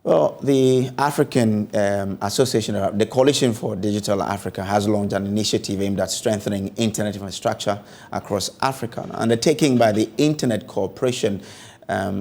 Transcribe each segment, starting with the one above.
Well, the African Association, the Coalition for Digital Africa, has launched an initiative aimed at strengthening internet infrastructure across Africa, undertaken by the Internet Corporation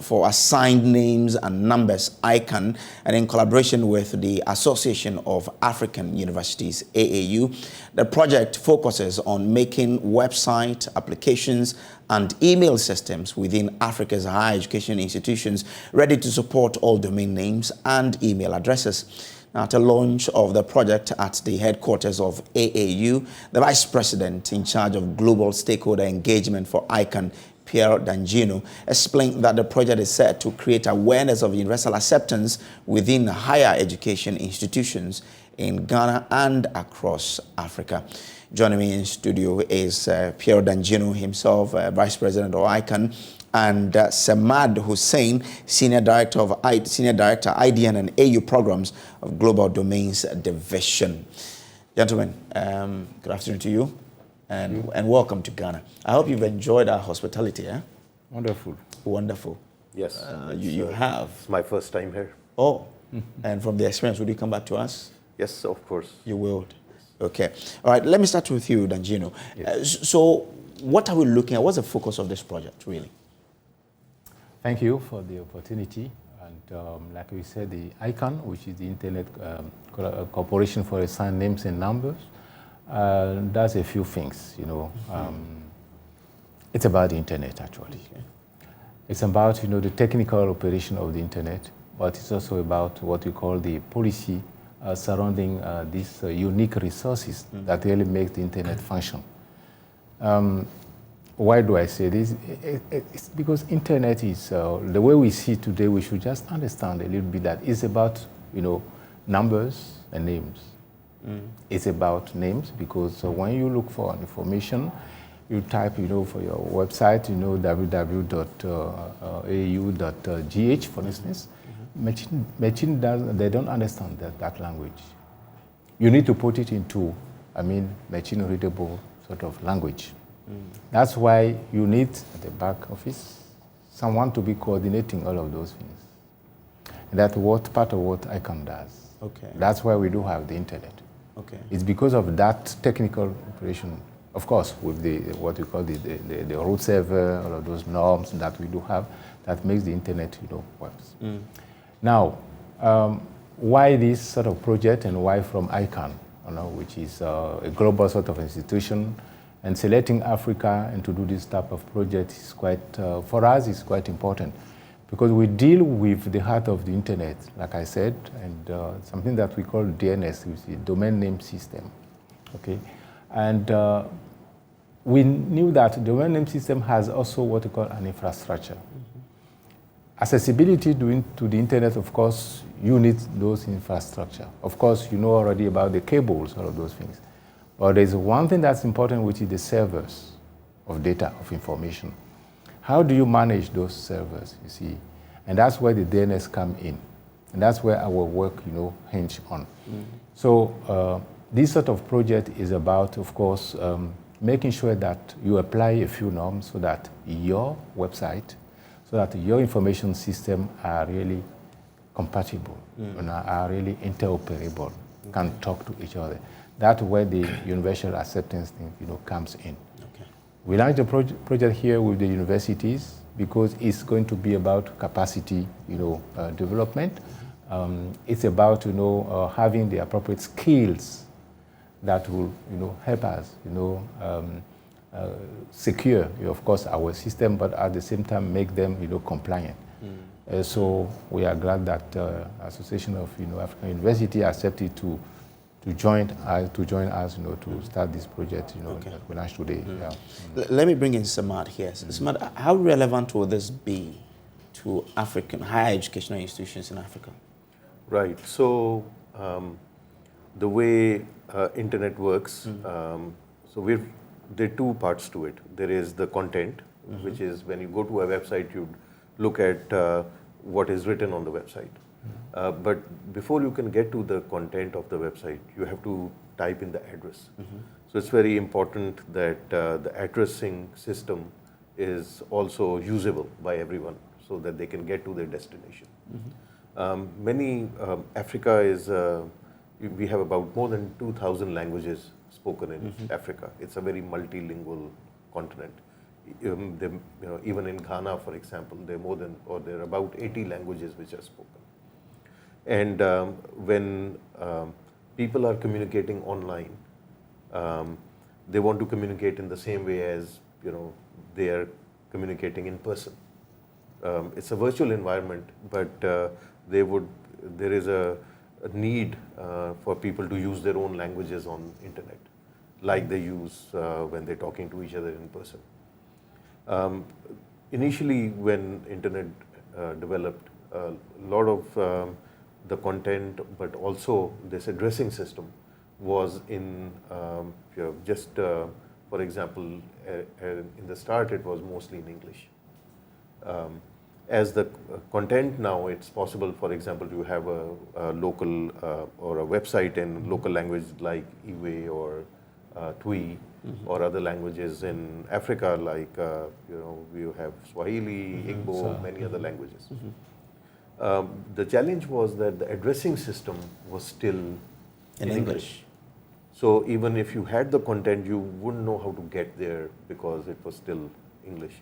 for Assigned Names and Numbers, ICANN, and in collaboration with the Association of African Universities, AAU. The project focuses on making website applications and email systems within Africa's higher education institutions ready to support all domain names and email addresses. Now, at the launch of the project at the headquarters of AAU, the Vice President in charge of Global Stakeholder Engagement for ICANN, Pierre Dangino, explained that the project is set to create awareness of universal acceptance within higher education institutions in Ghana and across Africa. Joining me in studio is Pierre Dangino himself, Vice President of ICANN, and Samad Hussein, Senior Director IDN and AU Programs of Global Domains Division. Gentlemen, good afternoon to you. And welcome to Ghana. I hope you've enjoyed our hospitality. Eh? Wonderful. Wonderful. Yes. You have. It's my first time here. Oh, and from the experience, would you come back to us? Yes, of course. You will. Okay. All right, let me start with you, Dangino. Yes. So what are we looking at? What's the focus of this project, really? Thank you for the opportunity. And like we said, the ICANN, which is the Internet Corporation for Assigned Names and Numbers, does a few things, you know. It's about the internet, actually. Okay. It's about, the technical operation of the internet, but it's also about what we call the policy surrounding these unique resources that really make the internet function. Why do I say this? It's because internet is, the way we see it today, we should just understand a little bit that it's about, numbers and names. It's about names because when you look for information, you type, for your website, www.au.gh, for instance. Machine they don't understand that language. You need to put it into, machine readable sort of language. That's why you need at the back office someone to be coordinating all of those things. And that's part of what ICANN does. Okay. That's why we do have the internet. Okay. It's because of that technical operation, of course, with what we call the root server, all of those norms that we do have, that makes the internet, works. Now, why this sort of project and why from ICANN, which is a global sort of institution, and selecting Africa and to do this type of project is quite, for us, is quite important. Because we deal with the heart of the internet, like I said, and something that we call DNS, which is the domain name system. Okay, and we knew that the domain name system has also what we call an infrastructure. Accessibility to the internet, of course, you need those infrastructure. Of course, you know already about the cables, all of those things. But there's one thing that's important, which is the servers of data, of information. How do you manage those servers, you see? And that's where the DNS come in. And that's where our work, hinge on. So this sort of project is about, of course, making sure that you apply a few norms so that your website, so that your information system are really compatible and are really interoperable, can talk to each other. That's where the universal acceptance thing, comes in. We launched the project here with the universities because it's going to be about capacity, development. It's about, having the appropriate skills that will, help us, secure, of course, our system, but at the same time make them, compliant. So we are glad that Association of African University accepted to join us, to start this project, that we launched today. Yeah. Let me bring in Samad here. Samad, how relevant will this be to African higher educational institutions in Africa? Right. So the way internet works, so there are two parts to it. There is the content, which is when you go to a website, you look at what is written on the website. But before you can get to the content of the website, you have to type in the address. So it's very important that the addressing system is also usable by everyone so that they can get to their destination. Africa is, we have about more than 2,000 languages spoken in Africa. It's a very multilingual continent. Even in Ghana, for example, there are about 80 languages which are spoken. And when people are communicating online, they want to communicate in the same way as they are communicating in person. It's a virtual environment, but there is a need for people to use their own languages on internet, like they use when they're talking to each other in person. Initially, when internet developed, a lot of the content, but also this addressing system was in for example, in the start it was mostly in English. As the content now, it's possible, for example, to have a local or a website in local language like Iwe or Twi, or other languages in Africa like we have Swahili, Igbo, many other languages. The challenge was that the addressing system was still in English. So even if you had the content, you wouldn't know how to get there because it was still English.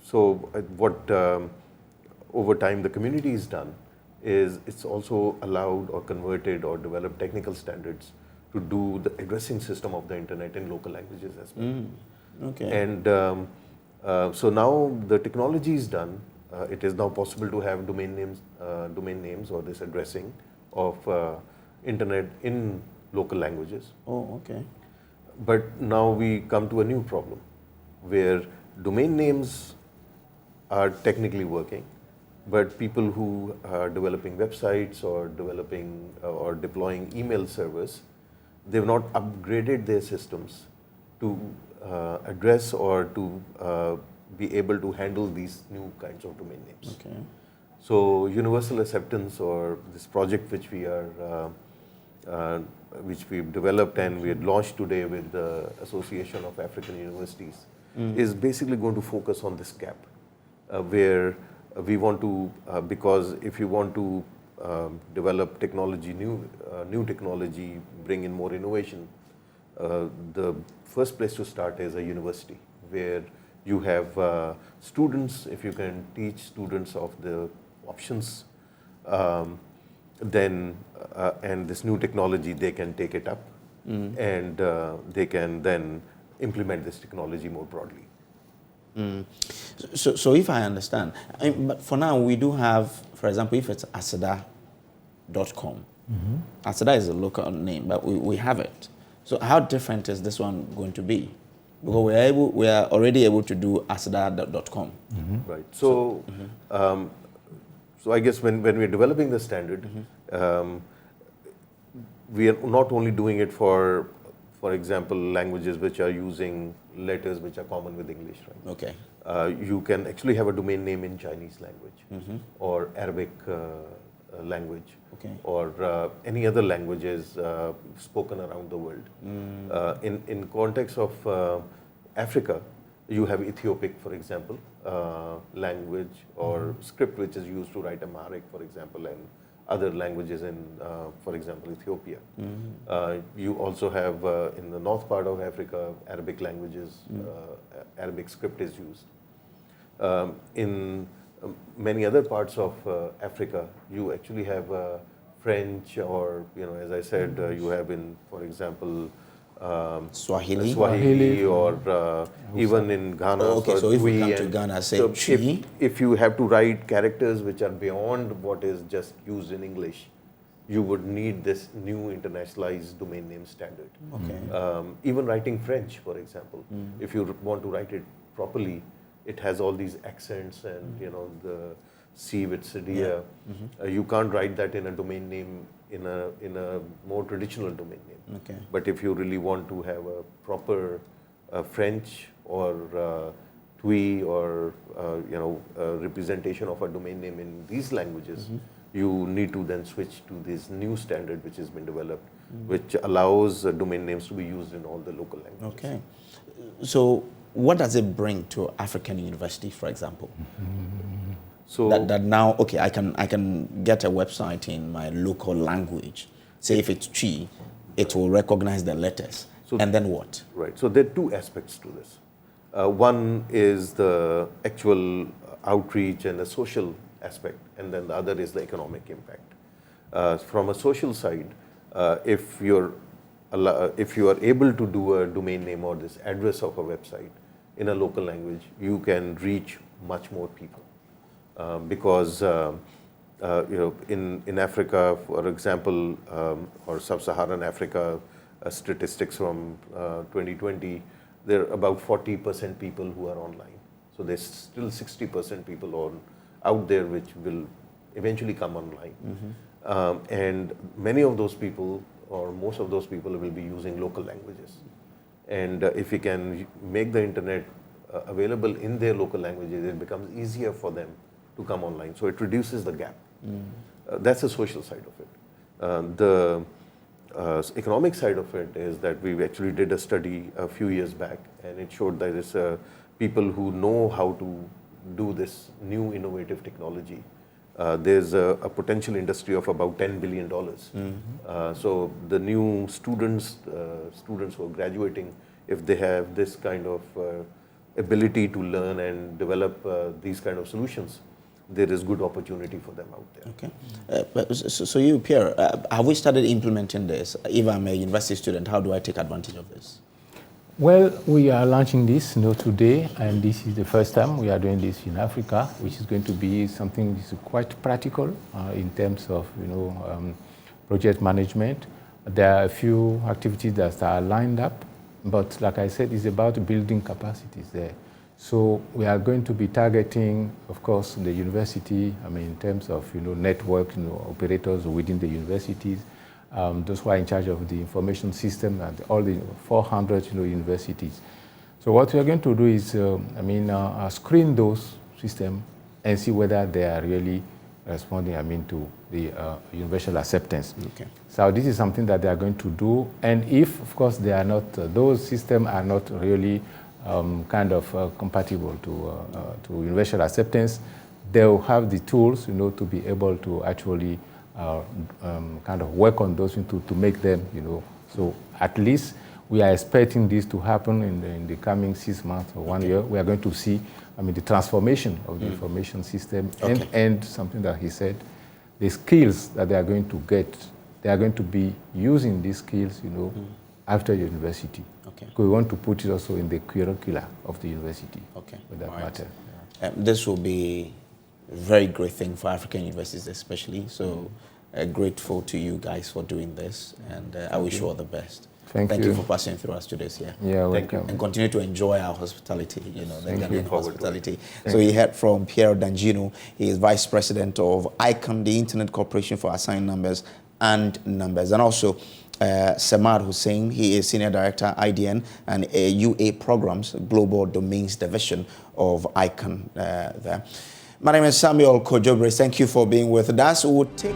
So what over time the community has done is it's also allowed or converted or developed technical standards to do the addressing system of the internet in local languages as well. Okay. And so now the technology is done. It is now possible to have domain names or this addressing of internet in local languages. Oh, okay. But now we come to a new problem where domain names are technically working, but people who are developing websites or developing or deploying email servers, they've not upgraded their systems to address or to be able to handle these new kinds of domain names. Okay. So universal acceptance, or this project which we've developed and we had launched today with the Association of African Universities, is basically going to focus on this gap, where we want to, because if you want to develop technology, new technology, bring in more innovation, the first place to start is a university, where you have students. If you can teach students of the options, then and this new technology, they can take it up, and they can then implement this technology more broadly. So if I understand, but for now we do have, for example, if it's asada.com, Asada is a local name, but we have it. So how different is this one going to be? Because we are already able to do asada.com. Right. So, so I guess when we're developing the standard, we are not only doing it for example, languages which are using letters which are common with English, right? Okay. You can actually have a domain name in Chinese language or Arabic language, or any other languages spoken around the world. In context of Africa, you have Ethiopic, for example, language or script which is used to write Amharic, for example, and other languages in, for example, Ethiopia. You also have in the north part of Africa, Arabic languages, Arabic script is used. In many other parts of Africa, you actually have French, or as I said, you have in, for example, Swahili, or even in Ghana. Okay, so if we come to Ghana, say so Chi. if you have to write characters which are beyond what is just used in English, you would need this new internationalized domain name standard. Okay. Even writing French, for example, if you want to write it properly, it has all these accents and the C with Cedia. You can't write that in a domain name in a more traditional domain name. Okay. But if you really want to have a proper French or Twi or representation of a domain name in these languages, you need to then switch to this new standard which has been developed, which allows domain names to be used in all the local languages. Okay. So what does it bring to African University, for example? So that now, okay, I can get a website in my local language. Say if it's Chi, it will recognize the letters. So- and then what? Right. So there are two aspects to this. One is the actual outreach and the social aspect, and then the other is the economic impact. From a social side, if you are able to do a domain name or this address of a website in a local language, you can reach much more people. Because in Africa, for example, or sub-Saharan Africa, statistics from 2020, there are about 40% people who are online. So there's still 60% people out there which will eventually come online. And many of those people, or most of those people, will be using local languages. And if we can make the internet available in their local languages, it becomes easier for them to come online. So it reduces the gap. That's the social side of it. The economic side of it is that we actually did a study a few years back, and it showed that it's people who know how to do this new innovative technology. There's a potential industry of about $10 billion. So the new students who are graduating, if they have this kind of ability to learn and develop these kind of solutions, there is good opportunity for them out there. Okay. So you, Pierre, have we started implementing this? If I'm a university student, how do I take advantage of this? Well, we are launching this today, and this is the first time we are doing this in Africa, which is going to be something that is quite practical in terms of project management. There are a few activities that are lined up, but like I said, it's about building capacities there. So we are going to be targeting, of course, the university. I mean, in terms of network operators within the universities. Those who are in charge of the information system and all the 400 universities. So what we are going to do is, screen those systems and see whether they are really responding, to the universal acceptance. Okay. So this is something that they are going to do, and if, of course, they are not, those systems are not really compatible to universal acceptance, they will have the tools, to be able to actually work on those to make them, So at least we are expecting this to happen in the coming 6 months or 1 year. We are going to see, the transformation of the information system and something that he said, the skills that they are going to get, they are going to be using these skills, after university. Okay. We want to put it also in the curricula of the university. Okay. For that matter. This will be a very great thing for African universities especially. So grateful to you guys for doing this, and I wish you all the best. Thank you you for passing through our studios here. Yeah, Thank you. And continue to enjoy our hospitality, the Ghanaian hospitality. Thank So you heard from Pierre Dangino. He is Vice President of ICON, the Internet Corporation for Assigned Numbers and Numbers. And also Samad Hussein, he is Senior Director, IDN and UA Programs, Global Domains Division of ICON there. My name is Samuel Kojobre. Thank you for being with us. We'll take